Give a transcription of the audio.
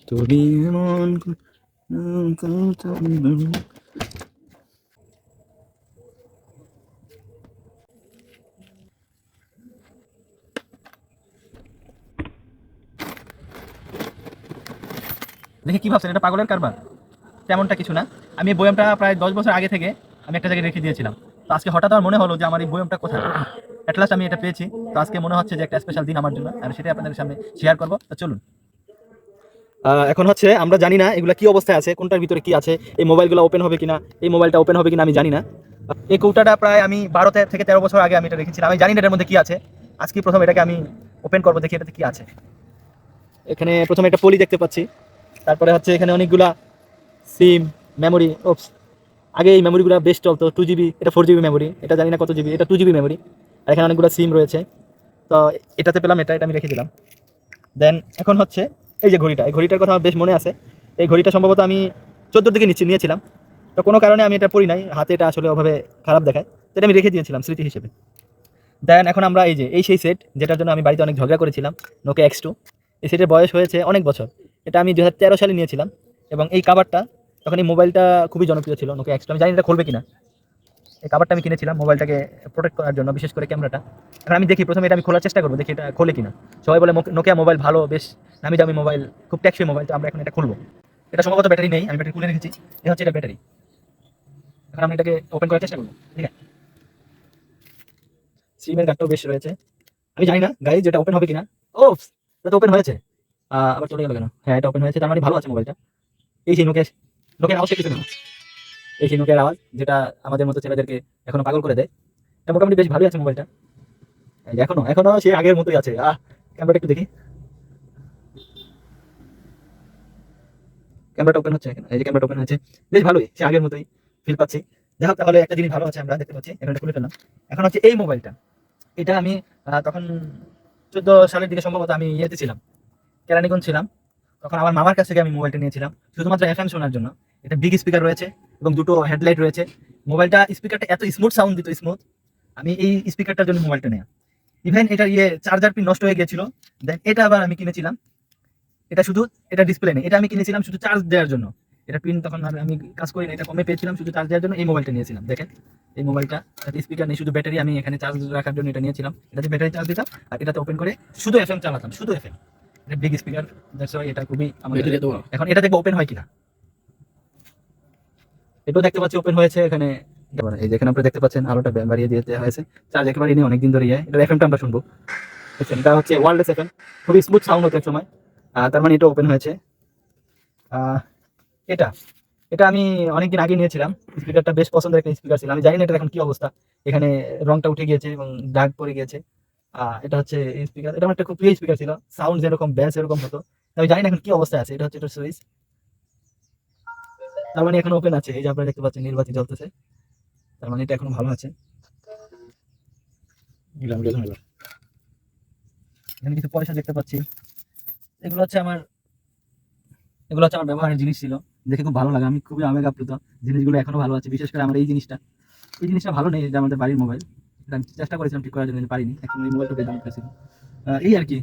তুমি এমন দেখে কি ভাবছেন এটা পাগলের কারবার? তেমনটা কিছু না। আমি এই বয়ামটা প্রায় 10 বছর আগে থেকে আমি একটা জায়গায় রেখে দিয়েছিলাম। তো আজকে হঠাৎ আমার মনে হলো যে আমার এই বয়ামটা কোথায়। অ্যাট লাস্ট আমি এটা পেয়েছি। তো আজকে মনে হচ্ছে যে একটা স্পেশাল দিন আমার জন্য, আর সেটাই আপনাদের সামনে শেয়ার করবো। তো চলুন। এখন হচ্ছে আমরা জানি না এগুলো কি অবস্থায় আছে, কোনটার ভিতরে কি আছে, এই মোবাইলগুলো ওপেন হবে কিনা, এই মোবাইলটা ওপেন হবে কিনা আমি জানি না। এই কৌটাটা প্রায় আমি 12 থেকে 13 বছর আগে আমি এটা রেখেছিলাম। আমি জানি না এটার মধ্যে কি আছে। আজকে প্রথম এটাকে আমি ওপেন করবো, দেখি এটাতে কি আছে। এখানে প্রথমে একটা পলি দেখতে পাচ্ছি, তারপরে হচ্ছে এখানে অনেকগুলা সিম, মেমোরি। ওপস, আগে এই মেমোরিগুলো বেশ চলতো, 2 GB, এটা 4 GB মেমোরি, এটা জানি না কত জিবি, এটা 2 GB মেমোরি। আর এখানে অনেকগুলো সিম রয়েছে। তো এটাতে পেলাম, এটা আমি রেখে দিলাম। দেন এখন হচ্ছে এই যে ঘড়িটা, এই ঘড়িটার কথা আমার বেশ মনে আছে। এই ঘড়িটা সম্ভবত আমি 14 দিকে নিয়েছিলাম। তো কোনো কারণে আমি এটা পড়ি নাই, হাতে এটা আসলে ওভাবে খারাপ দেখায়, তো এটা আমি রেখে দিয়েছিলাম স্মৃতি হিসেবে। দেন এখন আমরা এই যে সেই সেট যেটার জন্য আমি বাড়িতে অনেক ঝগড়া করেছিলাম, নোকিয়া X2। এই সেটের বয়স হয়েছে অনেক বছর। এটা আমি 2013 সালে নিয়েছিলাম। এবং এই কাভারটা, তখন এই মোবাইলটা খুবই জনপ্রিয় ছিল, নোকিয়া X2। আমি জানি এটা খুলবে কিনা। এই কাভারটা আমি কিনেছিলাম মোবাইলটাকে প্রোটেক্ট করার জন্য, বিশেষ করে ক্যামেরাটা। এখন আমি দেখি, প্রথমে এটা আমি খোলার চেষ্টা করবো, দেখি এটা খোলে কিনা। সবাই বলে নোকিয়া মোবাইল ভালো, বেশ নামি দামি মোবাইল, খুব টেকসই মোবাইল। তো আমরা এখন এটা খুলবো। এটা সম্ভবত ব্যাটারি নেই, আমি ব্যাটারি খুলে রেখেছি। এটা হচ্ছে এটা ব্যাটারি। এখন আমি এটাকে ওপেন করার চেষ্টা করবো। ঠিক আছে, সিমের গার্ডটাও বেশ রয়েছে। আমি জানি না গাইজ যেটা ওপেন হবে কিনা। ও, এটা তো ওপেন হয়েছে। আবার চলে গেল কেন? হ্যাঁ, এটা ওপেন হয়েছে, তার মানে ভালো আছে মোবাইলটা। এই সেই নোকিয়ার আওয়াজটা কিছু না, এই সেই নোকিয়ার আওয়াজ যেটা আমাদের মতো ছেলেদেরকে এখনো পাগল করে দেয়। এটা মোটামুটি বেশ ভালোই আছে মোবাইলটা। এই যে এখনো এখনো সে আগের মতোই আছে। ক্যামেরাটা একটু দেখি। ক্যামেরাটা ওপেন হচ্ছে এখানে, এই যে ক্যামেরাটা ওপেন হয়েছে, বেশ ভালোই, সে আগের মতোই ফিল পাচ্ছি। যাই হোক, তাহলে একটা জিনিস ভালো আছে, আমরা দেখতে পাচ্ছি এখানে খুলে ফেললাম। এখন হচ্ছে এই মোবাইলটা, এটা আমি তখন 14 সালের দিকে সম্ভবত আমি ইয়েতে ছিলাম, কেরানীগঞ্জ ছিলাম। তখন আমার মামার কাছ থেকে আমি মোবাইলটা নিয়েছিলাম শুধুমাত্র FM শোনার জন্য। এটা বিগ স্পিকার রয়েছে এবং দুটো হেডলাইট রয়েছে। মোবাইলটা স্পিকারটা এত স্মুথ সাউন্ড দিত, স্মুথ। আমি এই স্পিকারটার জন্য মোবাইলটা নেয়া। ইভেন এটার চার্জার পিন নষ্ট হয়ে গিয়েছিল। দেন এটা আবার আমি কিনেছিলাম, এটা শুধু, এটা ডিসপ্লে নেই, এটা আমি কিনেছিলাম শুধু চার্জ দেওয়ার জন্য। এটা পিন তখন আমি কাজ করি না, এটা কমে পেয়েছিলাম, শুধু চার্জ দেওয়ার জন্য এই মোবাইলটা নিয়েছিলাম। দেখেন এই মোবাইলটা, এটাতে স্পিকার নেই, শুধু ব্যাটারি, আমি এখানে চার্জ রাখার জন্য এটা নিয়েছিলাম। এটাতে ব্যাটারি চার্জ দিতাম, আর এটাতে ওপেন করে শুধু FM চালাতাম, শুধু FM। এটা বিগ স্পিকার, দ্যাটস ওয়াই এটা খুবই আমাদের। এখন এটা দেখবো ওপেন হয় কিনা। এটাও দেখতে পাচ্ছি ওপেন হয়েছে এখানে। এই যে এখানে আপনারা দেখতে পাচ্ছেন আলোটা বাড়িয়ে দিয়ে দেওয়া হয়েছে। চার্জ একেবারে নেই, অনেকদিন ধরে এটা FM টা আমরা শুনবো। বুঝছেন, এটা হচ্ছে ওয়ারলেস FM, খুবই স্মুথ সাউন্ড হতো এক সময়। তার মানে এটা ওপেন হয়েছে। আহ, এটা এটা আমি অনেকদিন আগে নিয়েছিলাম। স্পিকারটা বেশ পছন্দের একটা স্পিকার ছিল। আমি জানি না এটা এখন কি অবস্থা, এখানে রংটা উঠে গিয়েছে এবং দাগ পড়ে গিয়েছে। এটা হচ্ছে স্পিকার, এটা আমার একটা খুব প্রিয় স্পিকার ছিল, সাউন্ড যেরকম ব্যাস এরকম হতো। আমি জানি না এখন কি অবস্থায় আছে। এটা হচ্ছে এটা সুইচ, তার মানে এখন ওপেন আছে। এই যে আপনারা দেখতে পাচ্ছেন নীলবাতি জ্বলতেছে, তার মানে এটা এখন ভালো আছে। এখানে কিছু পয়সা দেখতে পাচ্ছি। এগুলো হচ্ছে আমার এগুলো হচ্ছে আমার ব্যবহারের জিনিস ছিল, দেখে খুব ভালো লাগে। আমি খুবই আবেগ আপ্লুত, জিনিসগুলো এখনো ভালো আছে। বিশেষ করে আমার এই জিনিসটা ভালো নেই, এটা আমাদের বাড়ির মোবাইল। এটা আমি চেষ্টা করেছিলাম ঠিক করার জন্য, পারিনি। এখন এই মোবাইলটা বেশ দাম পেয়েছিল, এই আর কি।